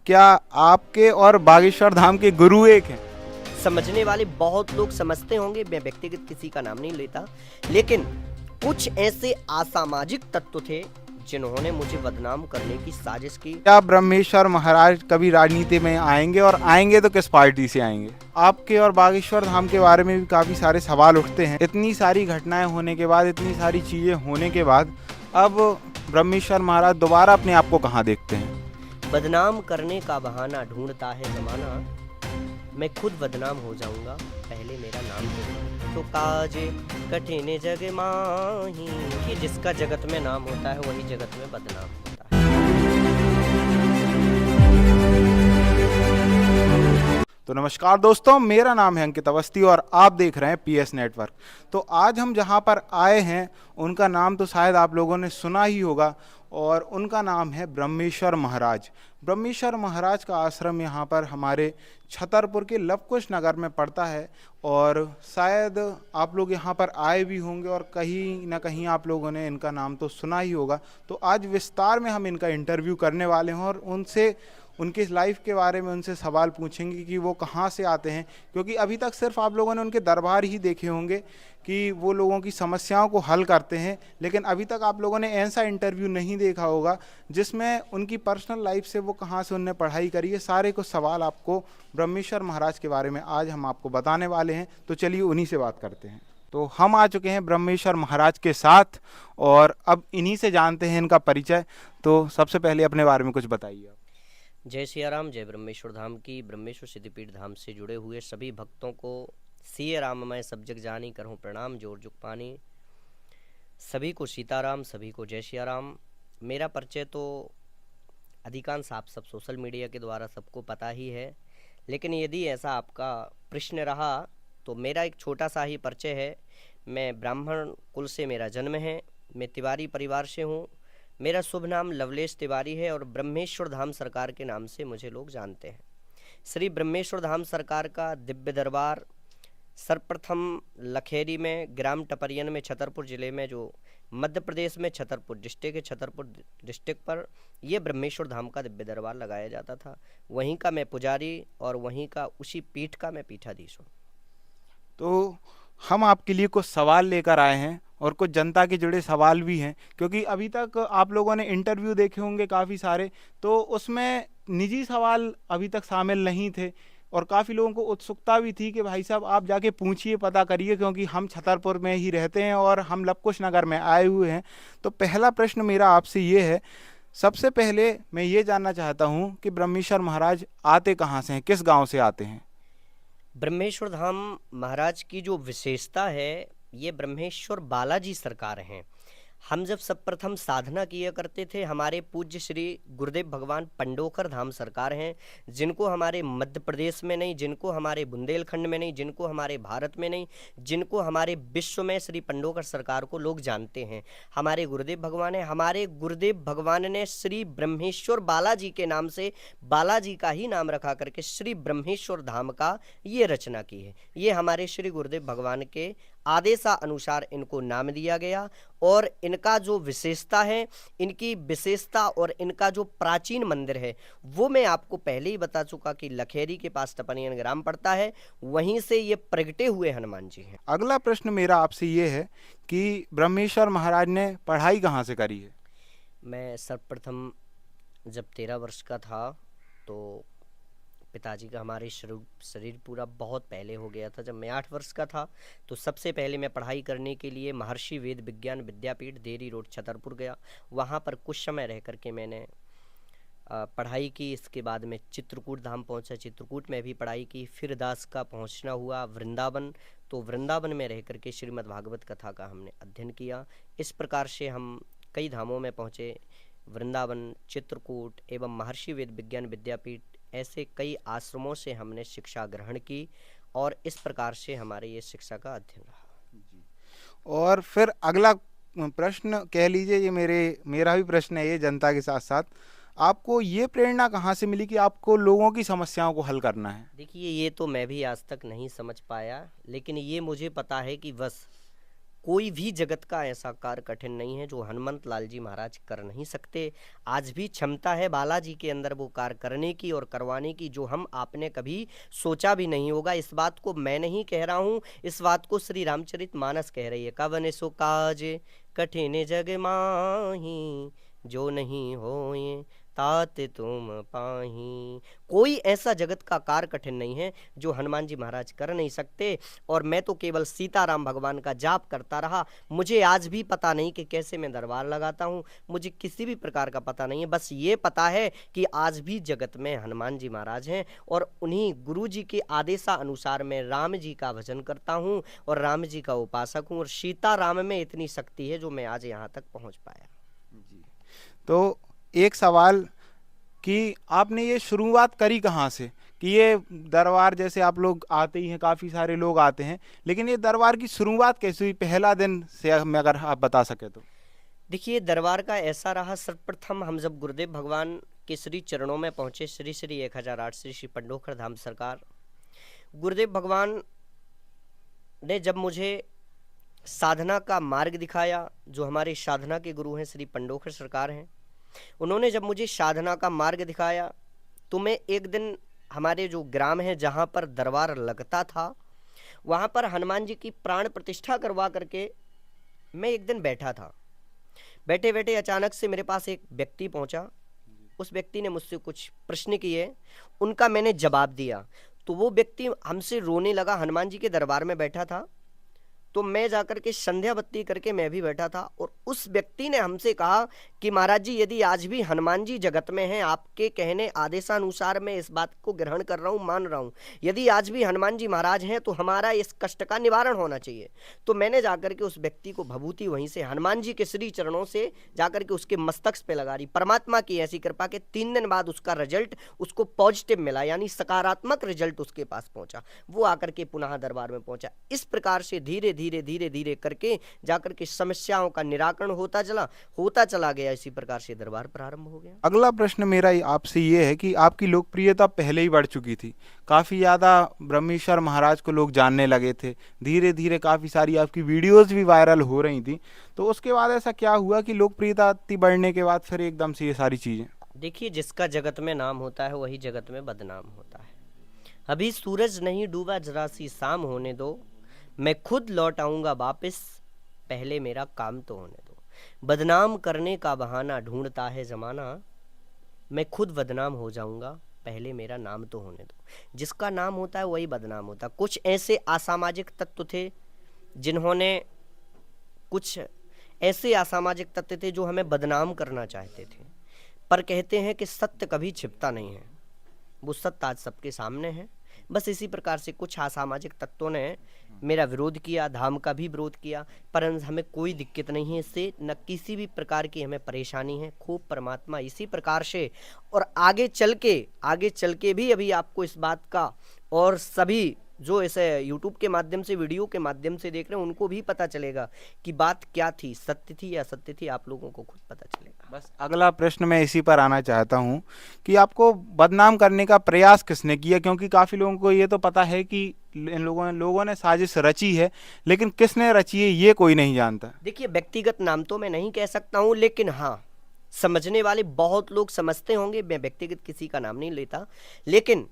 क्या आपके और बागेश्वर धाम के गुरु एक हैं? समझने वाले बहुत लोग समझते होंगे, मैं व्यक्तिगत किसी का नाम नहीं लेता, लेकिन कुछ ऐसे असामाजिक तत्व थे जिन्होंने मुझे बदनाम करने की साजिश की। क्या ब्रह्मेश्वर महाराज कभी राजनीति में आएंगे, और आएंगे तो किस पार्टी से आएंगे? आपके और बागेश्वर धाम के बारे में भी काफी सारे सवाल उठते हैं। इतनी सारी घटनाएं होने के बाद, इतनी सारी चीजें होने के बाद, अब ब्रह्मेश्वर महाराज दोबारा अपने आप को कहाँ देखते हैं? बदनाम करने का बहाना ढूंढता है जमाना, मैं खुद बदनाम हो जाऊंगा, पहले मेरा नाम दो। तो काजे कठिन जग माही, कि जिसका जगत में नाम होता है वही जगत में बदनाम होता है। तो नमस्कार दोस्तों, मेरा नाम है अंकित अवस्थी और आप देख रहे हैं पीएस नेटवर्क। तो आज हम जहां पर आए हैं उनका नाम तो शायद आप लोगों ने सुना ही होगा, और उनका नाम है ब्रह्मेश्वर महाराज। ब्रह्मेश्वर महाराज का आश्रम यहाँ पर हमारे छतरपुर के लवकुश नगर में पड़ता है, और शायद आप लोग यहाँ पर आए भी होंगे और कहीं ना कहीं आप लोगों ने इनका नाम तो सुना ही होगा। तो आज विस्तार में हम इनका इंटरव्यू करने वाले हैं और उनसे उनकी लाइफ के बारे में उनसे सवाल पूछेंगे कि वो कहाँ से आते हैं, क्योंकि अभी तक सिर्फ आप लोगों ने उनके दरबार ही देखे होंगे कि वो लोगों की समस्याओं को हल करते हैं, लेकिन अभी तक आप लोगों ने ऐसा इंटरव्यू नहीं देखा होगा जिसमें उनकी पर्सनल लाइफ से, वो कहाँ से उनने पढ़ाई करी है, सारे कुछ सवाल आपको ब्रह्मेश्वर महाराज के बारे में आज हम आपको बताने वाले हैं। तो चलिए उन्हीं से बात करते हैं। तो हम आ चुके हैं ब्रह्मेश्वर महाराज के साथ और अब इन्हीं से जानते हैं इनका परिचय। तो सबसे पहले अपने बारे में कुछ बताइए आप। जय सियाराम, जय ब्रह्मेश्वर धाम की। ब्रह्मेश्वर सिद्धिपीठ धाम से जुड़े हुए सभी भक्तों को सिय राम मैं सब जग जानी, करहूँ प्रणाम जोर जुग पानी। सभी को सीताराम, सभी को जय सियाराम। मेरा परिचय तो अधिकांश आप सब सोशल मीडिया के द्वारा सबको पता ही है, लेकिन यदि ऐसा आपका प्रश्न रहा तो मेरा एक छोटा सा ही परिचय है। मैं ब्राह्मण कुल से मेरा जन्म है, मैं तिवारी परिवार से हूँ। मेरा शुभ नाम लवलेश तिवारी है और ब्रह्मेश्वर धाम सरकार के नाम से मुझे लोग जानते हैं। श्री ब्रह्मेश्वर धाम सरकार का दिव्य दरबार सर्वप्रथम लखेरी में, ग्राम टपरियन में, छतरपुर जिले में, जो मध्य प्रदेश में छतरपुर डिस्ट्रिक्ट है, छतरपुर डिस्ट्रिक्ट पर यह ब्रह्मेश्वर धाम का दिव्य दरबार लगाया जाता था। वहीं का मैं पुजारी और वहीं का उसी पीठ का मैं पीठाधीश हूँ। तो हम आपके लिए कुछ सवाल लेकर आए हैं और कुछ जनता के जुड़े सवाल भी हैं, क्योंकि अभी तक आप लोगों ने इंटरव्यू देखे होंगे काफ़ी सारे, तो उसमें निजी सवाल अभी तक शामिल नहीं थे और काफ़ी लोगों को उत्सुकता भी थी कि भाई साहब आप जाके पूछिए, पता करिए, क्योंकि हम छतरपुर में ही रहते हैं और हम लवकुश नगर में आए हुए हैं। तो पहला प्रश्न मेरा आपसे ये है, सबसे पहले मैं ये जानना चाहता हूँ कि ब्रह्मेश्वर महाराज आते कहाँ से हैं, किस गाँव से आते हैं? ब्रह्मेश्वर धाम महाराज की जो विशेषता है, ये ब्रह्मेश्वर बालाजी सरकार हैं। हम जब सर्वप्रथम साधना किया करते थे, हमारे पूज्य श्री गुरुदेव भगवान पंडोकर धाम सरकार हैं, जिनको हमारे मध्य प्रदेश में नहीं, जिनको हमारे बुंदेलखंड में नहीं, जिनको हमारे भारत में नहीं, जिनको हमारे विश्व में श्री पंडोकर सरकार को लोग जानते हैं। हमारे गुरुदेव भगवान हैं। हमारे गुरुदेव भगवान ने श्री ब्रह्मेश्वर बालाजी के नाम से, बालाजी का ही नाम रखा करके श्री ब्रह्मेश्वर धाम का ये रचना की है। ये हमारे श्री गुरुदेव भगवान के आदेशानुसार इनको नाम दिया गया। और इनका जो विशेषता है, इनकी विशेषता और इनका जो प्राचीन मंदिर है, वो मैं आपको पहले ही बता चुका कि लखेरी के पास टपनियन ग्राम पड़ता है, वहीं से ये प्रगटे हुए हनुमान जी हैं। अगला प्रश्न मेरा आपसे ये है कि ब्रह्मेश्वर महाराज ने पढ़ाई कहाँ से करी है? मैं सर्वप्रथम जब 13 वर्ष का था तो पिताजी का हमारे शरीर पूरा बहुत पहले हो गया था। जब मैं 8 वर्ष का था तो सबसे पहले मैं पढ़ाई करने के लिए महर्षि वेद विज्ञान विद्यापीठ देरी रोड छतरपुर गया। वहाँ पर कुछ समय रह करके मैंने पढ़ाई की। इसके बाद मैं चित्रकूट धाम पहुँचा, चित्रकूट में भी पढ़ाई की। फिर दास का पहुँचना हुआ वृंदावन, तो वृंदावन में रह करके श्रीमद् भागवत कथा का हमने अध्ययन किया। इस प्रकार से हम कई धामों में पहुँचे, वृंदावन, चित्रकूट एवं महर्षि वेद विज्ञान विद्यापीठ, ऐसे कई आश्रमों से हमने शिक्षा ग्रहण की और इस प्रकार से हमारे ये शिक्षा का अध्ययन रहा। और फिर अगला प्रश्न कह लीजिए, ये मेरा भी प्रश्न है ये जनता के साथ साथ, आपको ये प्रेरणा कहाँ से मिली कि आपको लोगों की समस्याओं को हल करना है? देखिए, ये तो मैं भी आज तक नहीं समझ पाया, लेकिन ये मुझे पता है कि बस कोई भी जगत का ऐसा कार्य कठिन नहीं है जो हनुमंत लाल जी महाराज कर नहीं सकते। आज भी क्षमता है बालाजी के अंदर वो कार्य करने की और करवाने की जो हम आपने कभी सोचा भी नहीं होगा। इस बात को मैं नहीं कह रहा हूँ, इस बात को श्री रामचरितमानस कह रही है। कवन सो काज कठिन जग माही, जो नहीं होए तात तुम पाही। कोई ऐसा जगत का कार्य कठिन नहीं है जो हनुमान जी महाराज कर नहीं सकते। और मैं तो केवल सीताराम भगवान का जाप करता रहा। मुझे आज भी पता नहीं कि कैसे मैं दरबार लगाता हूँ, मुझे किसी भी प्रकार का पता नहीं है। बस ये पता है कि आज भी जगत में हनुमान जी महाराज हैं और उन्हीं गुरु जी के आदेशानुसार मैं राम जी का भजन करता हूँ और राम जी का उपासक हूँ। और सीताराम में इतनी शक्ति है जो मैं आज यहाँ तक पहुँच पाया। तो एक सवाल कि आपने ये शुरुआत करी कहाँ से कि ये दरबार, जैसे आप लोग आते ही हैं, काफ़ी सारे लोग आते हैं, लेकिन ये दरबार की शुरुआत कैसे हुई, पहला दिन से में अगर आप बता सके तो। देखिए, दरबार का ऐसा रहा, सर्वप्रथम हम जब गुरुदेव भगवान के श्री चरणों में पहुँचे, श्री श्री 1008 श्री श्री पंडोखर धाम सरकार, गुरुदेव भगवान ने जब मुझे साधना का मार्ग दिखाया, जो हमारे साधना के गुरु हैं श्री पंडोखर सरकार हैं, उन्होंने जब मुझे साधना का मार्ग दिखाया तो मैं एक दिन हमारे जो ग्राम है जहाँ पर दरबार लगता था, वहाँ पर हनुमान जी की प्राण प्रतिष्ठा करवा करके मैं एक दिन बैठा था। बैठे बैठे अचानक से मेरे पास एक व्यक्ति पहुँचा। उस व्यक्ति ने मुझसे कुछ प्रश्न किए, उनका मैंने जवाब दिया। तो वो व्यक्ति हमसे रोने लगा। हनुमान जी के दरबार में बैठा था, तो मैं जाकर के संध्या बत्ती करके मैं भी बैठा था और उस व्यक्ति ने हमसे कहा कि महाराज जी, यदि आज भी हनुमान जी जगत में हैं, आपके कहने आदेशानुसार मैं इस बात को ग्रहण कर रहा हूँ, मान रहा हूँ, यदि आज भी हनुमान जी महाराज हैं तो हमारा इस कष्ट का निवारण होना चाहिए। तो मैंने जाकर के उस व्यक्ति को भभूति वहीं से हनुमान जी के श्री चरणों से जाकर के उसके मस्तक पे लगा रही। परमात्मा की ऐसी कृपा के 3 दिन बाद उसका रिजल्ट उसको पॉजिटिव मिला, यानी सकारात्मक रिजल्ट उसके पास पहुंचा। वो आकर के पुनः दरबार में पहुंचा। इस प्रकार से धीरे धीरे धीरे धीरे करके जाकर के समस्याओं का निराकरण होता चला गया। इसी प्रकार से दरबार प्रारंभ हो गया। अगला प्रश्न मेरा आपसे ये है कि आपकी लोकप्रियता पहले ही बढ़ चुकी थी, काफ़ी ज़्यादा ब्रह्मेश्वर महाराज को लोग जानने लगे थे, धीरे धीरे काफ़ी सारी आपकी वीडियोस भी वायरल हो रही थी। तो उसके बाद ऐसा क्या हुआ कि लोकप्रियता इतनी बढ़ने के बाद फिर एकदम से ये सारी चीज़ें? देखिए, जिसका जगत में नाम होता है वही जगत में बदनाम होता है। अभी सूरज नहीं डूबा, जरा सी शाम होने दो, मैं खुद लौट आऊँगा वापस, पहले मेरा काम तो होने दो। बदनाम करने का बहाना ढूंढता है ज़माना, मैं खुद बदनाम हो जाऊँगा, पहले मेरा नाम तो होने दो। जिसका नाम होता है वही बदनाम होता है। कुछ ऐसे असामाजिक तत्व थे जिन्होंने कुछ ऐसे असामाजिक तत्व थे जो हमें बदनाम करना चाहते थे, पर कहते हैं कि सत्य कभी छिपता नहीं है। वो सत्य आज सबके सामने है। बस इसी प्रकार से कुछ असामाजिक तत्वों ने मेरा विरोध किया, धाम का भी विरोध किया, परंतु हमें कोई दिक्कत नहीं है इससे, न किसी भी प्रकार की हमें परेशानी है। खूब परमात्मा इसी प्रकार से और आगे चल के भी अभी आपको इस बात का, और सभी जो इसे YouTube के माध्यम से, वीडियो के माध्यम से देख रहे हैं, उनको भी पता चलेगा कि बात क्या थी, सत्य थी या असत्य थी, आप लोगों को खुद पता चलेगा। बस अगला प्रश्न मैं इसी पर आना चाहता हूँ कि आपको बदनाम करने का प्रयास किसने किया, क्योंकि काफ़ी लोगों को ये तो पता है कि इन लोगों ने साजिश रची है, लेकिन किसने रची है ये कोई नहीं जानता। देखिए, व्यक्तिगत नाम तो मैं नहीं कह सकता हूँ, लेकिन हाँ, समझने वाले बहुत लोग समझते होंगे। मैं व्यक्तिगत किसी का नाम नहीं लेता, लेकिन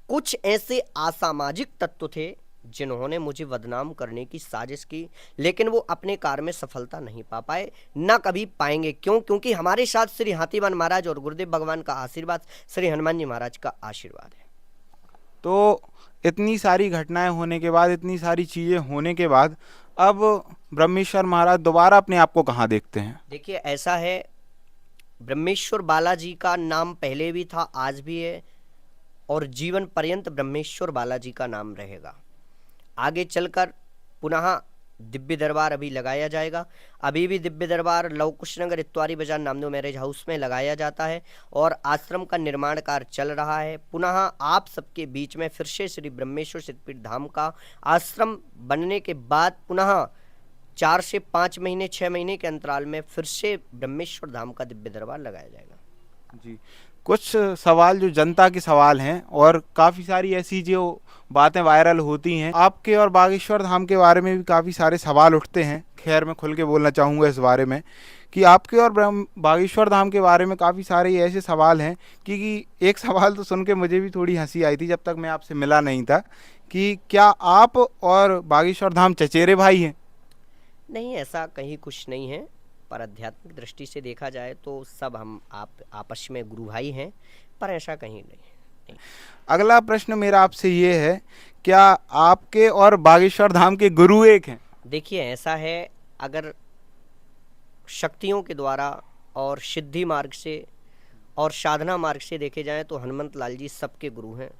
कुछ ऐसे असामाजिक तत्व थे जिन्होंने मुझे बदनाम करने की साजिश की, लेकिन वो अपने कार्य में सफलता नहीं पा पाए, ना कभी पाएंगे। क्यों? क्योंकि हमारे साथ श्री हाथीवान महाराज और गुरुदेव भगवान का आशीर्वाद, श्री हनुमान जी महाराज का आशीर्वाद है। तो इतनी सारी घटनाएं होने के बाद, इतनी सारी चीज़ें होने के बाद, अब ब्रह्मेश्वर महाराज दोबारा अपने आप को कहाँ देखते हैं? देखिए, ऐसा है, ब्रह्मेश्वर बालाजी का नाम पहले भी था, आज भी है, और जीवन पर्यंत ब्रह्मेश्वर बालाजी का नाम रहेगा। आगे चलकर पुनः दिव्य दरबार अभी लगाया जाएगा। अभी भी दिव्य दरबार लव कुश नगर इतवारी बाजार नामदेव मैरिज हाउस में लगाया जाता है और आश्रम का निर्माण कार्य चल रहा है। पुनः आप सबके बीच में फिर से श्री ब्रह्मेश्वर सिद्धपीठ धाम का आश्रम बनने के बाद पुनः 4 से 5 महीने 6 महीने के अंतराल में फिर से ब्रह्मेश्वर धाम का दिव्य दरबार लगाया जाएगा। जी, कुछ सवाल जो जनता के सवाल हैं और काफ़ी सारी ऐसी जो बातें वायरल होती हैं। आपके और बागेश्वर धाम के बारे में भी काफ़ी सारे सवाल उठते हैं। खैर मैं खुल के बोलना चाहूँगा इस बारे में कि आपके और बागेश्वर धाम के बारे में काफ़ी सारे ऐसे सवाल हैं कि एक सवाल तो सुन के मुझे भी थोड़ी हंसी आई थी जब तक मैं आपसे मिला नहीं था, कि क्या आप और बागेश्वर धाम चचेरे भाई हैं? नहीं, ऐसा कहीं कुछ नहीं है। पर आध्यात्मिक दृष्टि से देखा जाए तो सब हम आप आपस में गुरु भाई हैं, पर ऐसा कहीं नहीं। अगला प्रश्न मेरा आपसे ये है, क्या आपके और बागेश्वर धाम के गुरु एक हैं? देखिए ऐसा है, अगर शक्तियों के द्वारा और सिद्धि मार्ग से और साधना मार्ग से देखे जाएं तो हनुमंत लाल जी सबके गुरु हैं,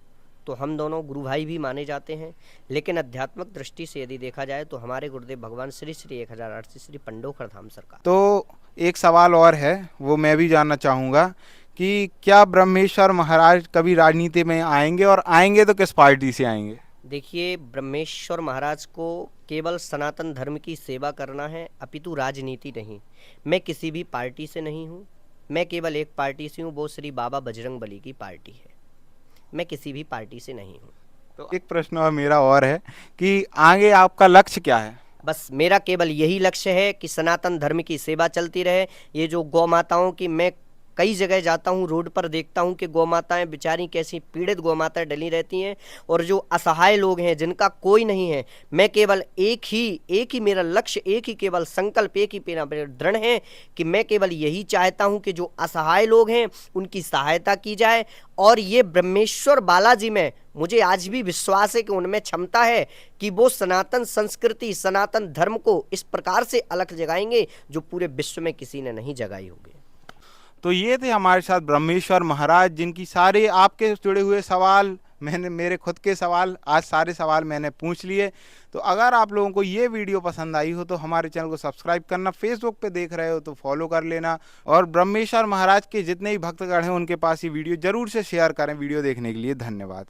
तो हम दोनों गुरु भाई भी माने जाते हैं। लेकिन आध्यात्मिक दृष्टि से यदि देखा जाए तो हमारे गुरुदेव भगवान श्री श्री 1008 श्री पंडोखर धाम सरकार। तो एक सवाल और है, वो मैं भी जानना चाहूँगा कि क्या ब्रह्मेश्वर महाराज कभी राजनीति में आएंगे, और आएंगे तो किस पार्टी से आएंगे? देखिए, ब्रह्मेश्वर महाराज को केवल सनातन धर्म की सेवा करना है, अपितु राजनीति नहीं। मैं किसी भी पार्टी से नहीं हूँ, मैं केवल एक पार्टी से हूँ, वो श्री बाबा बजरंगबली की पार्टी है। मैं किसी भी पार्टी से नहीं हूँ। तो एक प्रश्न और मेरा और है कि आगे आपका लक्ष्य क्या है? बस मेरा केवल यही लक्ष्य है कि सनातन धर्म की सेवा चलती रहे। ये जो गौ माताओं की, मैं कई जगह जाता हूँ, रोड पर देखता हूँ कि गौ माताएं बेचारी कैसी पीड़ित गौ माताएं डली रहती हैं, और जो असहाय लोग हैं जिनका कोई नहीं है, मैं केवल एक ही मेरा लक्ष्य, एक ही केवल संकल्प, एक ही मेरा दृढ़ है कि मैं केवल यही चाहता हूँ कि जो असहाय लोग हैं उनकी सहायता की जाए। और ये ब्रह्मेश्वर बालाजी में मुझे आज भी विश्वास है कि उनमें क्षमता है कि वो सनातन संस्कृति, सनातन धर्म को इस प्रकार से अलग जगाएंगे जो पूरे विश्व में किसी ने नहीं जगाई होगी। तो ये थे हमारे साथ ब्रह्मेश्वर महाराज, जिनकी सारे आपके जुड़े हुए सवाल, मेरे खुद के सवाल, आज सारे सवाल मैंने पूछ लिए। तो अगर आप लोगों को ये वीडियो पसंद आई हो तो हमारे चैनल को सब्सक्राइब करना, फेसबुक पे देख रहे हो तो फॉलो कर लेना, और ब्रह्मेश्वर महाराज के जितने भी भक्तगण हैं उनके पास ये वीडियो जरूर से शेयर करें। वीडियो देखने के लिए धन्यवाद।